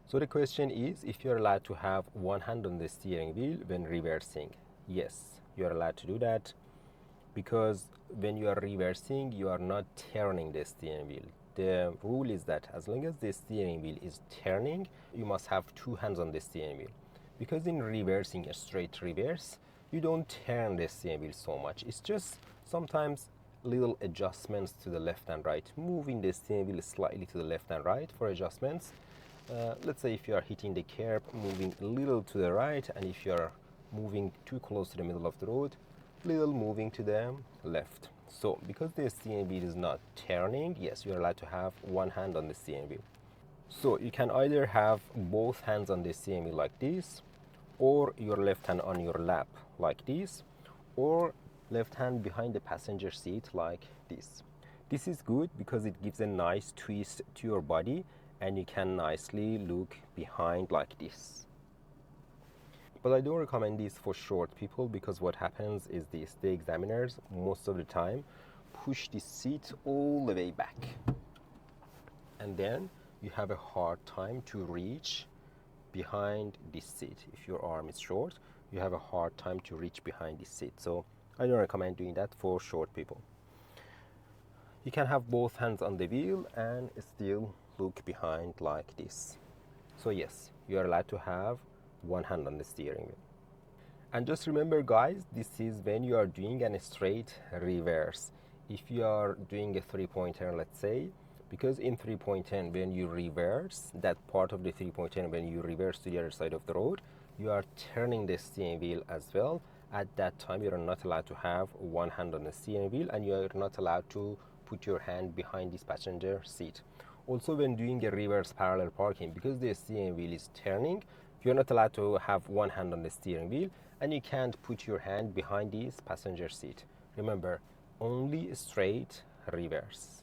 So the question is if you're allowed to have one hand on the steering wheel when reversing. Yes, you're allowed to do that, because when you are reversing, you are not turning the steering wheel. The rule is that as long as the steering wheel is turning, you must have two hands on the steering wheel. Because in reversing a straight reverse, you don't turn the steering wheel so much. It's just sometimes little adjustments to the left and right, moving the steering wheel slightly to the left and right for adjustments. Let's say if you are hitting the curb, moving a little to the right, and if you are moving too close to the middle of the road, little moving to the left. So because the steering wheel is not turning, yes, you're allowed to have one hand on the steering wheel. So you can either have both hands on the steering wheel like this, or your left hand on your lap like this, or left hand behind the passenger seat like this. This is good because it gives a nice twist to your body and you can nicely look behind like this. But I don't recommend this for short people, because what happens is this: the examiners most of the time push the seat all the way back, and then you have a hard time to reach behind this seat. If your arm is short, you have a hard time to reach behind this seat. So I don't recommend doing that for short people. You can have both hands on the wheel and still look behind like this. So yes, you are allowed to have one hand on the steering wheel. And just remember guys, this is when you are doing a straight reverse. If you are doing a three-point turn, let's say, because in three-point turn, when you reverse, that part of the three-point turn, when you reverse to the other side of the road, you are turning the steering wheel as well. At that time, you are not allowed to have one hand on the steering wheel, and you are not allowed to put your hand behind this passenger seat. Also, when doing a reverse parallel parking, because the steering wheel is turning, you're not allowed to have one hand on the steering wheel, and you can't put your hand behind this passenger seat. Remember, only straight reverse.